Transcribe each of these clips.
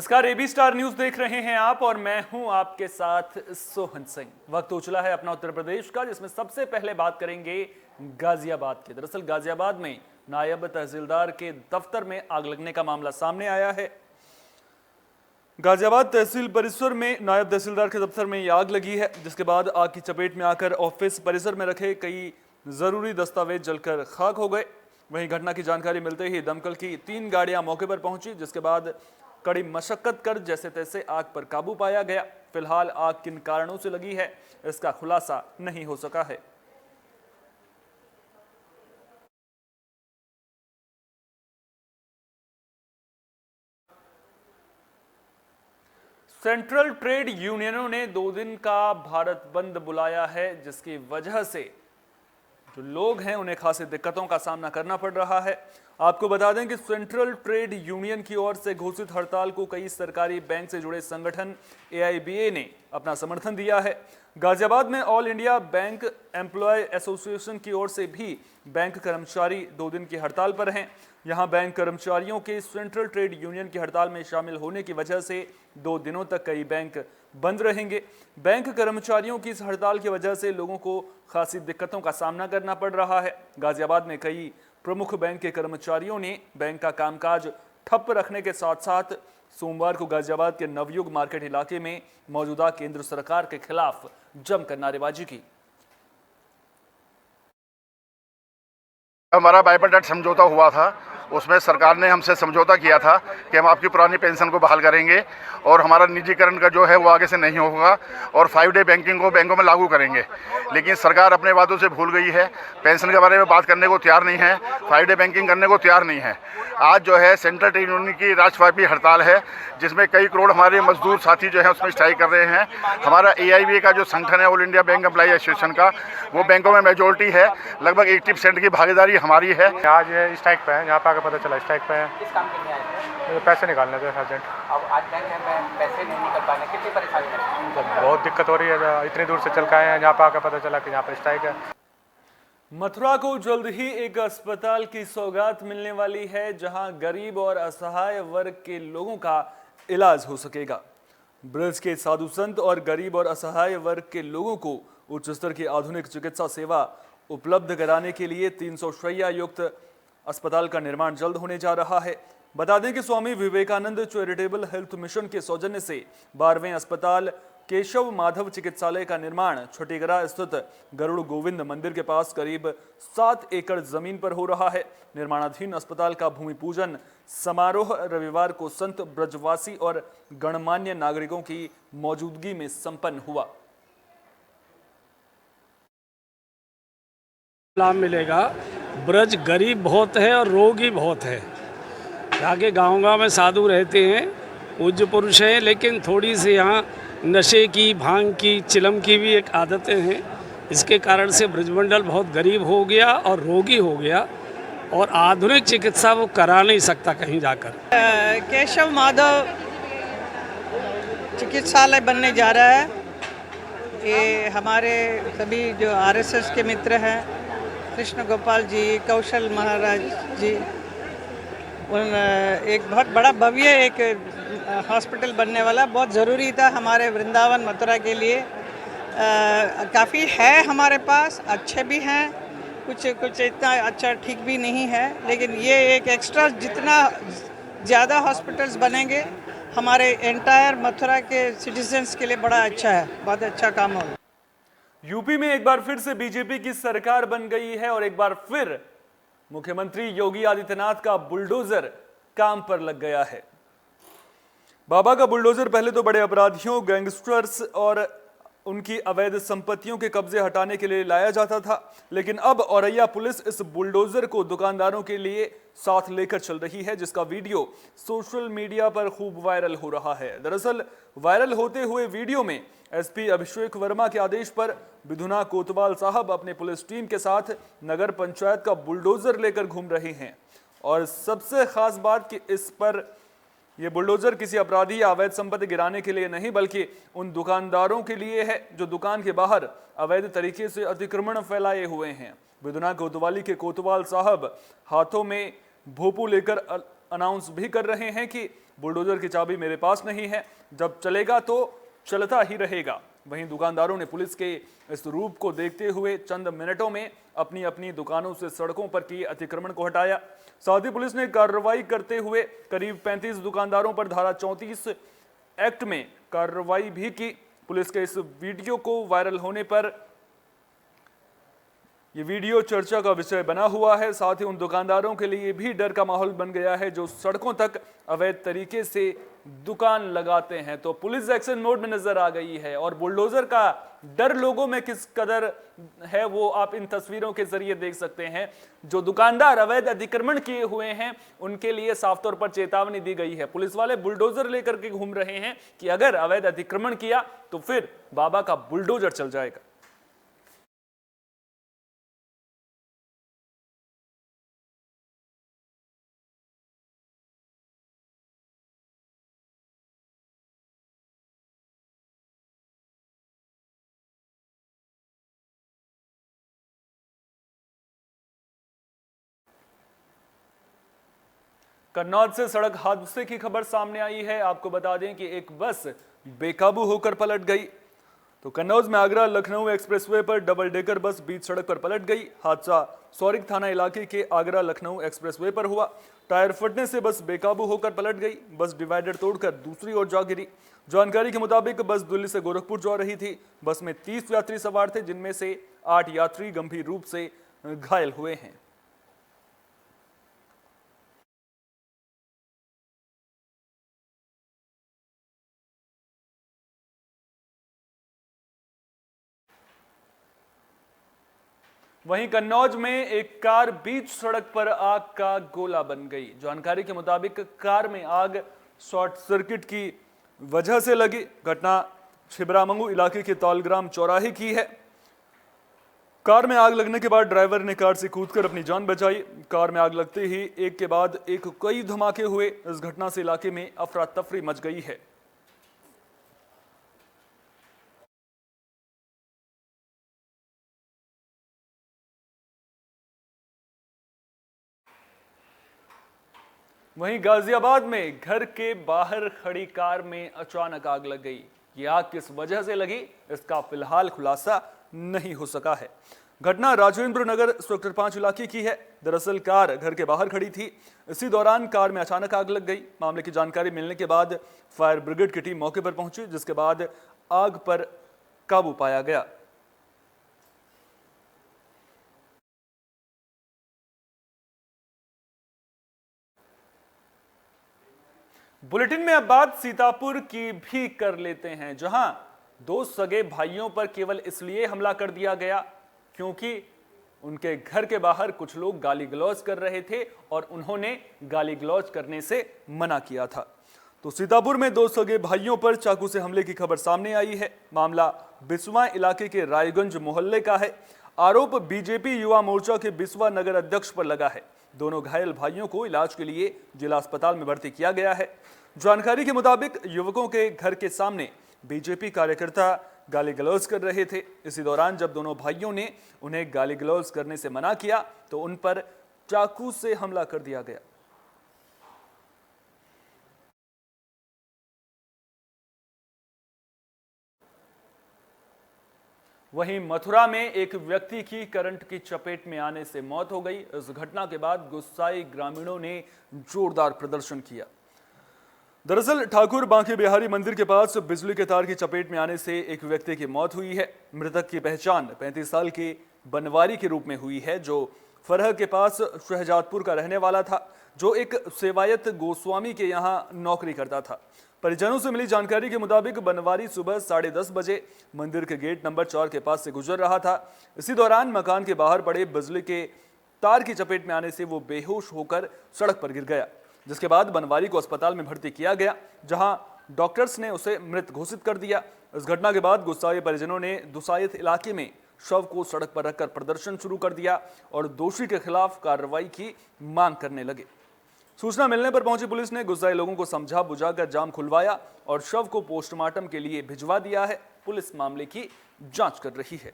नमस्कार, AB star news देख रहे हैं आप और मैं हूं आपके साथ सोहन सिंह। वक्त हो चला है अपना उत्तर प्रदेश का, जिसमें सबसे पहले बात करेंगे गाजियाबाद की। दरअसल गाजियाबाद में नायब तहसीलदार के दफ्तर में आग लगने का मामला सामने आया है। गाजियाबाद तहसील परिसर में नायब तहसीलदार के दफ्तर में आग लगी है, जिसके बाद आग की चपेट में आकर ऑफिस परिसर में रखे कई जरूरी दस्तावेज जलकर खाक हो गए। वहीं घटना की जानकारी मिलते ही दमकल की 3 गाड़ियां मौके पर पहुंची, जिसके बाद कड़ी मशक्कत कर जैसे तैसे आग पर काबू पाया गया। फिलहाल आग किन कारणों से लगी है, इसका खुलासा नहीं हो सका है। सेंट्रल ट्रेड यूनियनों ने 2 दिन का भारत बंद बुलाया है, जिसकी वजह से जो लोग हैं उन्हें खासी दिक्कतों का सामना करना पड़ रहा है। आपको बता दें कि सेंट्रल ट्रेड यूनियन की ओर से घोषित हड़ताल को कई सरकारी बैंक से जुड़े संगठन AIBA ने अपना समर्थन दिया है। गाजियाबाद में all India bank employ association की ओर से भी बैंक कर्मचारी 2 दिन की हड़ताल पर हैं। यहां बैंक कर्मचारियों के सेंट्रल ट्रेड यूनियन की हड़ताल में शामिल होने की वजह से 2 दिनों तक कई बैंक बंद रहेंगे। बैंक कर्मचारियों की इस हड़ताल की वजह से लोगों को खासी दिक्कतों का सामना करना पड़ रहा है। गाजियाबाद में कई प्रमुख बैंक के कर्मचारियों ने बैंक का कामकाज ठप्प रखने के साथ साथ सोमवार को गाजियाबाद के नवयुग मार्केट इलाके में मौजूदा केंद्र सरकार के खिलाफ जमकर नारेबाजी की। हमारा बाइपार्टाइट समझौता हुआ था, उसमें सरकार ने हमसे समझौता किया था कि हम आपकी पुरानी पेंशन को बहाल करेंगे और हमारा निजीकरण का जो है वो आगे से नहीं होगा और 5 डे बैंकिंग को बैंकों में लागू करेंगे। लेकिन सरकार अपने वादों से भूल गई है, पेंशन के बारे में बात करने को तैयार नहीं है, 5 डे बैंकिंग करने को तैयार नहीं है। आज जो है सेंट्रल ट्रेड यूनियन की राष्ट्रव्यापी हड़ताल है, जिसमें कई करोड़ हमारे मजदूर साथी जो है उसमें स्ट्राइक कर रहे हैं। हमारा AIBA का जो संगठन है, all India bank employ association का, वो बैंकों में मेजोरिटी है, लगभग 80% की भागीदारी हमारी है। आज स्ट्राइक पे है, यहाँ पे आकर पता चला स्ट्राइक पे है। किस काम के लिए आए थे? पैसे निकालने थे अर्जेंट। अब आज बैंक में पैसे नहीं निकल पाने, कितनी परेशानी है? बहुत दिक्कत हो रही है, इतनी दूर से चल के आए हैं, यहाँ पे आकर पता चला कि यहाँ पे स्ट्राइक है। मथुरा को जल्द ही एक अस्पताल की सौगात मिलने वाली है, जहां गरीब और असहाय वर्ग के लोगों का इलाज हो सकेगा। ब्रज के साधु संत और गरीब और असहाय वर्ग के लोगों को उच्च स्तर की आधुनिक चिकित्सा सेवा उपलब्ध कराने के लिए 300 शैय्या युक्त अस्पताल का निर्माण जल्द होने जा रहा है। बता दें कि Swami Vivekananda charitable health mission के सौजन्य से 12वें अस्पताल केशव माधव चिकित्सालय का निर्माण छठीगरा स्थित गरुड़ गोविंद मंदिर के पास करीब 7 एकड़ जमीन पर हो रहा है। निर्माणाधीन अस्पताल का भूमि पूजन समारोह रविवार को संत ब्रजवासी और गणमान्य नागरिकों की मौजूदगी में संपन्न हुआ। लाभ मिलेगा। ब्रज गरीब बहुत है और रोगी बहुत है। यहाँ के गाँव में साधु रहते हैं, पूज्य पुरुष हैं, लेकिन थोड़ी सी यहाँ नशे की, भांग की, चिलम की भी एक आदतें हैं। इसके कारण से ब्रजमंडल बहुत गरीब हो गया और रोगी हो गया और आधुनिक चिकित्सा वो करा नहीं सकता कहीं जाकर। केशव माधव चिकित्सालय बनने जा रहा है। ये हमारे सभी जो RSS के मित्र हैं, कृष्ण गोपाल जी, कौशल महाराज जी, उन एक बहुत बड़ा भव्य एक हॉस्पिटल बनने वाला बहुत ज़रूरी था हमारे वृंदावन मथुरा के लिए। काफ़ी है हमारे पास, अच्छे भी हैं, कुछ इतना अच्छा ठीक भी नहीं है, लेकिन ये एक एक्स्ट्रा जितना ज़्यादा हॉस्पिटल्स बनेंगे हमारे एंटायर मथुरा के सिटीजन्स के लिए बड़ा अच्छा है, बहुत अच्छा काम होगा। यूपी में एक बार फिर से बीजेपी की सरकार बन गई है और एक बार फिर मुख्यमंत्री योगी आदित्यनाथ का बुलडोजर काम पर लग गया है। बाबा का बुलडोजर पहले तो बड़े अपराधियों, गैंगस्टर्स और उनकी अवैध संपत्तियों के कब्जे हटाने के लिए लाया जाता था, लेकिन अब औरैया पुलिस इस बुलडोजर को दुकानदारों के लिए साथ लेकर चल रही है, जिसका वीडियो सोशल मीडिया पर खूब वायरल हो रहा है। दरअसल वायरल होते हुए वीडियो में SP अभिषेक वर्मा के आदेश पर विधुना कोतवाल साहब अपने पुलिस टीम के साथ नगर पंचायत का बुलडोजर लेकर घूम रहे हैं। और सबसे खास बात कि इस पर यह बुलडोजर किसी अपराधी या अवैध संपत्ति गिराने के लिए नहीं, बल्कि उन दुकानदारों के लिए है जो दुकान के बाहर अवैध तरीके से अतिक्रमण फैलाए हुए हैं। विधुना कोतवाली के कोतवाल साहब हाथों में भोपू लेकर अनाउंस भी कर रहे हैं कि बुलडोजर की चाबी मेरे पास नहीं है, जब चलेगा तो चलता ही रहेगा। वहीं दुकानदारों ने पुलिस के इस रूप को देखते हुए चंद मिनटों में अपनी अपनी दुकानों से सड़कों पर किए अतिक्रमण को हटाया। साथ ही पुलिस ने कार्रवाई करते हुए करीब 35 दुकानदारों पर धारा 34 एक्ट में कार्रवाई भी की। पुलिस के इस वीडियो को वायरल होने पर ये वीडियो चर्चा का विषय बना हुआ है। साथ ही उन दुकानदारों के लिए भी डर का माहौल बन गया है जो सड़कों तक अवैध तरीके से दुकान लगाते हैं। तो पुलिस एक्शन मोड में नजर आ गई है और बुलडोजर का डर लोगों में किस कदर है वो आप इन तस्वीरों के जरिए देख सकते हैं। जो दुकानदार अवैध अतिक्रमण किए हुए हैं उनके लिए साफ तौर पर चेतावनी दी गई है। पुलिस वाले बुलडोजर लेकर के घूम रहे हैं कि अगर अवैध अतिक्रमण किया तो फिर बाबा का बुलडोजर चल जाएगा। कन्नौज से सड़क हादसे की खबर सामने आई है। आपको बता दें कि एक बस बेकाबू होकर पलट गई। तो कन्नौज में आगरा लखनऊ एक्सप्रेसवे पर डबल डेकर बस बीच सड़क पर पलट गई। हादसा सौरिक थाना इलाके के आगरा लखनऊ एक्सप्रेसवे पर हुआ। टायर फटने से बस बेकाबू होकर पलट गई। बस डिवाइडर तोड़कर दूसरी ओर जा गिरी। जानकारी के मुताबिक बस दिल्ली से गोरखपुर जा रही थी। बस में 30 यात्री सवार थे, जिनमें से 8 यात्री गंभीर रूप से घायल हुए हैं। वहीं कन्नौज में एक कार बीच सड़क पर आग का गोला बन गई। जानकारी के मुताबिक कार में आग शॉर्ट सर्किट की वजह से लगी। घटना छिबरामंगू इलाके के तौलग्राम चौराहे की है। कार में आग लगने के बाद ड्राइवर ने कार से कूदकर अपनी जान बचाई। कार में आग लगते ही एक के बाद एक कई धमाके हुए। इस घटना से इलाके में अफरा तफरी मच गई है। वहीं गाजियाबाद में घर के बाहर खड़ी कार में अचानक आग लग गई। ये आग किस वजह से लगी इसका फिलहाल खुलासा नहीं हो सका है। घटना राजेंद्र नगर सेक्टर 5 इलाके की है। दरअसल कार घर के बाहर खड़ी थी। इसी दौरान कार में अचानक आग लग गई। मामले की जानकारी मिलने के बाद फायर ब्रिगेड की टीम मौके पर पहुंची, जिसके बाद आग पर काबू पाया गया। बुलेटिन में अब बात सीतापुर की भी कर लेते हैं, जहां 2 सगे भाइयों पर केवल इसलिए हमला कर दिया गया क्योंकि उनके घर के बाहर कुछ लोग गाली गलौज कर रहे थे और उन्होंने गाली गलौज करने से मना किया था। तो सीतापुर में 2 सगे भाइयों पर चाकू से हमले की खबर सामने आई है। मामला बिस्वा इलाके के रायगंज मोहल्ले का है। आरोप बीजेपी युवा मोर्चा के बिस्वा नगर अध्यक्ष पर लगा है। दोनों घायल भाइयों को इलाज के लिए जिला अस्पताल में भर्ती किया गया है। जानकारी के मुताबिक युवकों के घर के सामने बीजेपी कार्यकर्ता गाली गलौज कर रहे थे। इसी दौरान जब दोनों भाइयों ने उन्हें गाली गलौज करने से मना किया तो उन पर चाकू से हमला कर दिया गया। वहीं मथुरा में एक व्यक्ति की करंट की चपेट में आने से मौत हो गई। इस घटना के बाद गुस्साए ग्रामीणों ने जोरदार प्रदर्शन किया। दरअसल ठाकुर बांके बिहारी मंदिर के पास बिजली के तार की चपेट में आने से एक व्यक्ति की मौत हुई है। मृतक की पहचान 35 साल के बनवारी के रूप में हुई है, जो फरह के पास शहजादपुर का रहने वाला था, जो एक सेवायत गोस्वामी के यहां नौकरी करता था। परिजनों से मिली जानकारी के मुताबिक बनवारी सुबह 10:30 बजे मंदिर के गेट नंबर 4 के पास से गुजर रहा था। इसी दौरान मकान के बाहर पड़े बिजली के तार की चपेट में आने से वो बेहोश होकर सड़क पर गिर गया, जिसके बाद बनवारी को अस्पताल में भर्ती किया गया, जहां डॉक्टर्स ने उसे मृत घोषित कर दिया। इस घटना के बाद गुस्साए परिजनों ने दुसायत इलाके में शव को सड़क पर रखकर प्रदर्शन शुरू कर दिया और दोषी के खिलाफ कार्रवाई की मांग करने लगे। सूचना मिलने पर पहुंची पुलिस ने गुस्साए लोगों को समझा बुझाकर जाम खुलवाया और शव को पोस्टमार्टम के लिए भिजवा दिया है। पुलिस मामले की जांच कर रही है।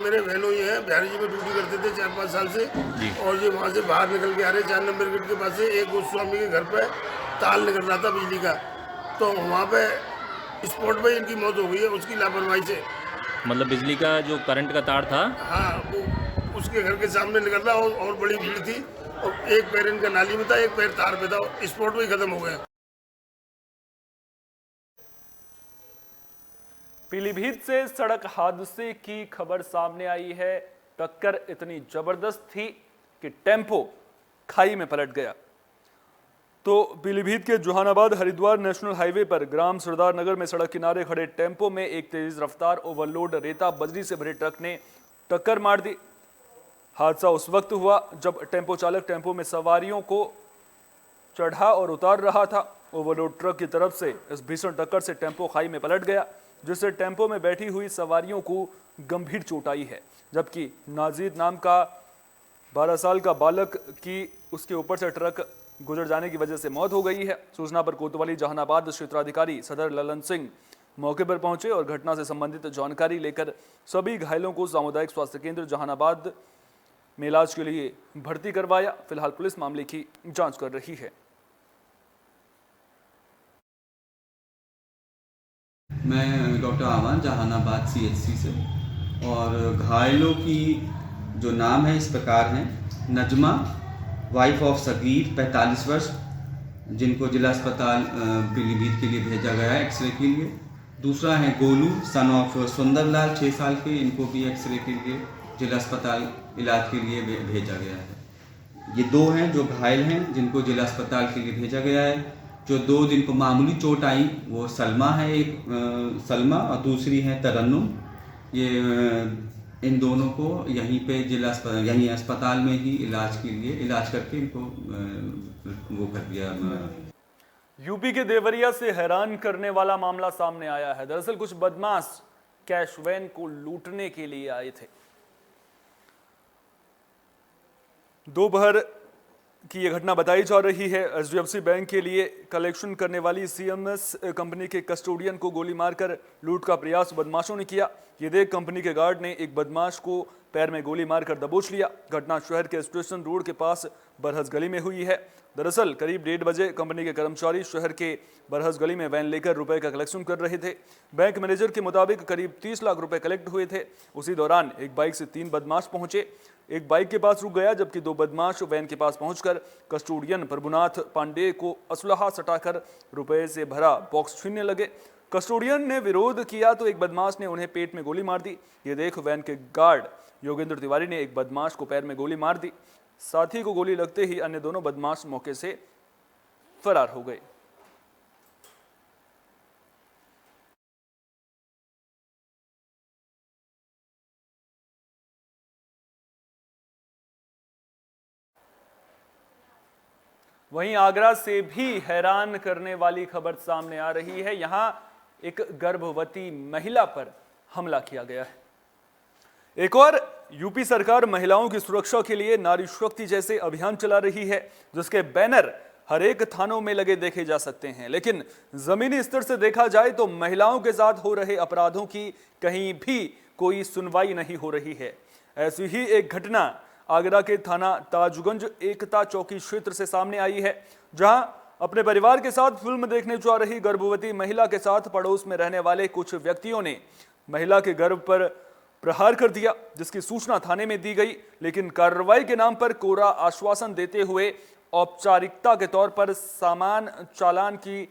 मेरे बहनों ही है, बिहारी जी में ड्यूटी करते थे 4-5 साल से, और ये वहाँ से बाहर निकल के आ रहे 4 नंबर गेट के पास से एक गोस्वामी के घर पे तार निकल रहा था बिजली का, तो वहाँ पे स्पॉट पे इनकी मौत हो गई है उसकी लापरवाही से। मतलब बिजली का जो करंट का तार था, हाँ, वो उसके घर के सामने निकल रहा और बड़ी भीड़ थी, और एक पैर इनका नाली में था, एक पैर तार पे था, स्पॉट पे ही खत्म हो गया। पीलीभीत से सड़क हादसे की खबर सामने आई है। टक्कर इतनी जबरदस्त थी कि टेम्पो खाई में पलट गया। तो पीलीभीत के जहानाबाद हरिद्वार नेशनल हाईवे पर ग्राम सरदार नगर में सड़क किनारे खड़े टेम्पो में एक तेज रफ्तार ओवरलोड रेता बजरी से भरे ट्रक ने टक्कर मार दी। हादसा उस वक्त हुआ जब टेम्पो चालक टेम्पो में सवारियों को चढ़ा और उतार रहा था। ओवरलोड ट्रक की तरफ से इस भीषण टक्कर से टेम्पो खाई में पलट गया, जिससे टेम्पो में बैठी हुई सवारियों को गंभीर चोट आई है, जबकि नाजीद नाम का 12 साल का बालक की उसके ऊपर से ट्रक गुजर जाने की वजह से मौत हो गई है। सूचना पर कोतवाली जहानाबाद क्षेत्राधिकारी सदर ललन सिंह मौके पर पहुंचे और घटना से संबंधित जानकारी लेकर सभी घायलों को सामुदायिक स्वास्थ्य केंद्र जहानाबाद में इलाज के लिए भर्ती करवाया। फिलहाल पुलिस मामले की जांच कर रही है। मैं डॉक्टर आवान जहानाबाद CHC से, और घायलों की जो नाम है इस प्रकार हैं: नजमा वाइफ ऑफ सगीर 45 वर्ष, जिनको जिला अस्पताल पीलीभीत के लिए भेजा गया है एक्सरे के लिए। दूसरा है गोलू सन ऑफ सुंदरलाल 6 साल के, इनको भी एक्सरे के लिए जिला अस्पताल इलाज के लिए भेजा गया है। ये 2 हैं जो घायल हैं, जिनको जिला अस्पताल के लिए भेजा गया है। जो 2 जिनको मामूली चोट आई वो सलमा है, एक सलमा और दूसरी है तरन्नुम। ये इन दोनों को यहीं पे यहीं अस्पताल में ही इलाज करके इनको वो कर दिया। यूपी के देवरिया से हैरान करने वाला मामला सामने आया है। दरअसल कुछ बदमाश कैश वैन को लूटने के लिए आए थे। दोपहर की यह घटना बताई जा रही है। HDFC बैंक के लिए कलेक्शन करने वाली CMS कंपनी के कस्टोडियन को गोली मारकर लूट का प्रयास बदमाशों ने किया। ये देख कंपनी के गार्ड ने एक बदमाश को पैर में गोली मारकर दबोच लिया। घटना शहर के स्टेशन रोड के पास बरहस गली में हुई है। दरअसल करीब 1:30 बजे कंपनी के कर्मचारी शहर के बरहस गली में वैन लेकर रुपए का कलेक्शन कर रहे थे। बैंक मैनेजर के मुताबिक करीब 30 लाख रुपए कलेक्ट हुए थे। उसी दौरान एक बाइक से 3 बदमाश पहुंचे। एक बाइक के पास रुक गया, जबकि 2 बदमाश वैन के पास पहुंचकर कस्टोडियन प्रभुनाथ पांडे को असलहा सटाकर रुपए से भरा बॉक्स छीनने लगे। कस्टोडियन ने विरोध किया तो एक बदमाश ने उन्हें पेट में गोली मार दी। ये देख वैन के गार्ड योगेंद्र तिवारी ने एक बदमाश को पैर में गोली मार दी। साथी को गोली लगते ही अन्य दोनों बदमाश मौके से फरार हो गए। वहीं आगरा से भी हैरान करने वाली खबर सामने आ रही है। यहां एक गर्भवती महिला पर हमला किया गया है। एक और यूपी सरकार महिलाओं की सुरक्षा के लिए नारी शक्ति जैसे अभियान चला रही है, जिसके बैनर हर एक थानों में लगे देखे जा सकते हैं। लेकिन जमीनी स्तर से देखा जाए तो महिलाओं के साथ हो रहे अपराधों की कहीं भी कोई सुनवाई नहीं हो रही है। ऐसी ही एक घटना आगरा के थाना ताजगंज एकता चौकी क्षेत्र से सामने आई है, जहां अपने परिवार के साथ फिल्म देखने जा रही गर्भवती महिला के साथ पड़ोस में रहने वाले कुछ व्यक्तियों ने महिला के गर्भ पर प्रहार कर दिया, जिसकी सूचना थाने में दी गई। लेकिन कार्रवाई के नाम पर कोरा आश्वासन देते हुए औपचारिकता के तौर पर सामान चालान की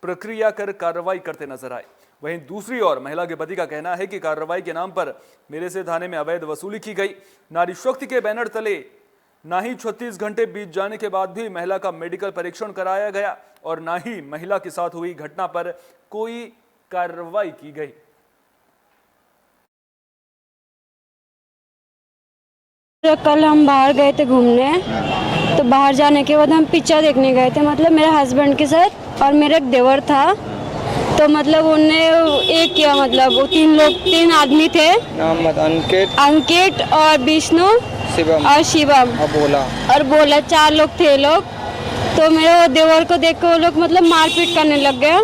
प्रक्रिया कर कार्रवाई करते नजर आए। वहीं दूसरी ओर महिला के पति का कहना है कि कार्रवाई के नाम पर मेरे से थाने में अवैध वसूली की गई। नारी शक्ति के बैनर तले ना ही 36 घंटे बीत जाने के बाद भी महिला का मेडिकल परीक्षण कराया गया और ना ही महिला के साथ हुई घटना पर कोई कार्रवाई की गई। कल हम बाहर गए थे घूमने, तो बाहर जाने के बाद हम पिक्चर देखने गए थे, मतलब मेरे हस्बैंड के साथ, और मेरा एक देवर था। तो मतलब उनने एक किया, मतलब वो 3 आदमी थे, अंकित और विष्णु और शिवम और बोला 4 लोग थे लोग। तो मेरे देवर को देख कर वो लोग मतलब मारपीट करने लग गए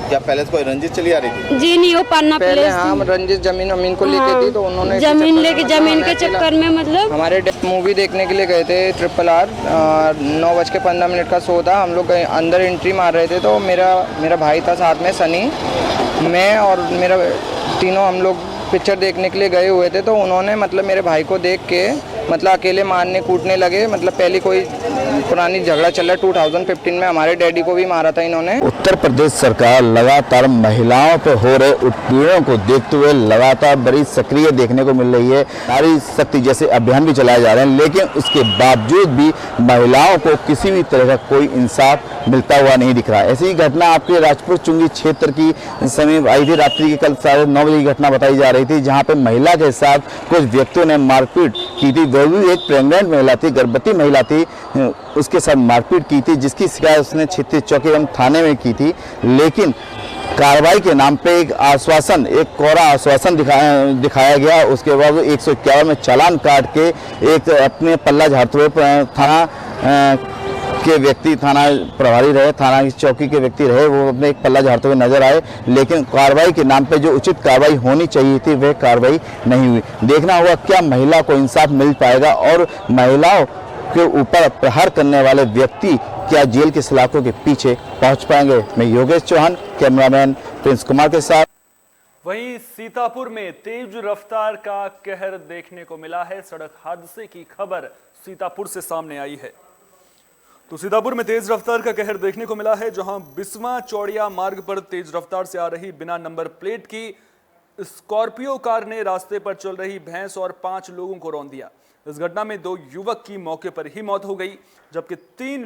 क्या पहले से कोई रंजिश चली आ रही थी? जी नहीं, वो पन्ना पहले प्लेस हम रंजिश जमीन को लेके थी, तो उन्होंने जमीन के चक्कर में मतलब हमारे मूवी देखने के लिए गए थे RRR 9:15 का शो था। हम लोग अंदर एंट्री मार रहे थे, तो मेरा भाई था साथ में सनी, मैं और मेरा तीनों हम लोग पिक्चर देखने के लिए गए हुए थे। तो उन्होंने मतलब मेरे भाई को देख के मतलब अकेले मारने कूटने लगे। मतलब पहले कोई पुरानी झगड़ा चल रहा, 2015 में हमारे डैडी को भी मारा था इन्होंने। उत्तर प्रदेश सरकार लगातार महिलाओं पर हो रहे उत्पीड़नों को देखते हुए लगातार बड़ी सक्रिय देखने को मिल रही है। नारी शक्ति जैसे अभियान भी चलाए जा रहे हैं, लेकिन उसके बावजूद भी महिलाओं को किसी भी तरह का कोई इंसाफ मिलता हुआ नहीं दिख रहा है। ऐसी घटना आपके राजपुर चुंगी क्षेत्र की समीप आई थी। रात्रि की कल 9:30 बजे की घटना बताई जा रही थी, जहाँ पे महिला के साथ कुछ व्यक्तियों ने मारपीट की थी। वो भी एक प्रेग्नेंट महिला थी, गर्भवती महिला थी, उसके साथ मारपीट की थी, जिसकी शिकायत उसने क्षेत्रीय चौकी एवं थाने में की थी। लेकिन कार्रवाई के नाम पे एक आश्वासन, एक कोरा आश्वासन दिखाया गया। उसके बाद 151 में चालान काट के एक अपने पल्ला झाड़ते हुए थाना के व्यक्ति, थाना प्रभारी रहे, थाना की चौकी के व्यक्ति रहे, वो अपने एक पल्ला झाड़ते हुए नजर आए। लेकिन कार्रवाई के नाम पे जो उचित कार्रवाई होनी चाहिए थी, वह कार्रवाई नहीं हुई। देखना होगा क्या महिला को इंसाफ मिल पाएगा और महिलाओं के ऊपर प्रहार करने वाले व्यक्ति क्या जेल के सलाखों के पीछे पहुंच पाएंगे। मैं योगेश चौहान, कैमरामैन प्रिंस कुमार के साथ। वहीं सीतापुर में तेज रफ्तार का कहर देखने को मिला है। सड़क हादसे की खबर सीतापुर से सामने आई है। तो सीतापुर में तेज रफ्तार का कहर देखने को मिला है, जहां बिस्वा चौड़िया मार्ग पर तेज रफ्तार से आ रही बिना नंबर प्लेट की स्कॉर्पियो कार ने रास्ते पर चल रही भैंस और 5 लोगों को रौंद दिया। इस घटना में 2 युवक की मौके पर ही मौत हो गई, जबकि 3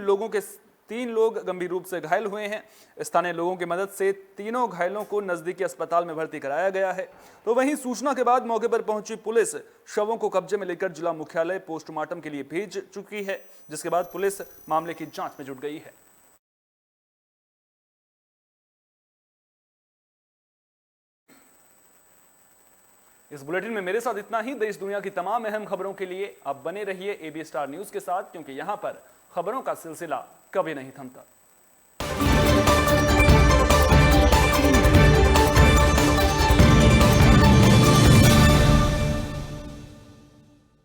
लोग गंभीर रूप से घायल हुए हैं। स्थानीय लोगों की मदद से तीनों घायलों को नजदीकी अस्पताल में भर्ती कराया गया है। तो वहीं सूचना के बाद मौके पर पहुंची पुलिस शवों को कब्जे में लेकर जिला मुख्यालय पोस्टमार्टम के लिए भेज चुकी है, जिसके बाद पुलिस मामले की जांच में जुट गई है। इस बुलेटिन में मेरे साथ इतना ही। देश दुनिया की तमाम अहम खबरों के लिए आप बने रहिए AB स्टार न्यूज के साथ, क्योंकि यहां पर खबरों का सिलसिला कभी नहीं थमता।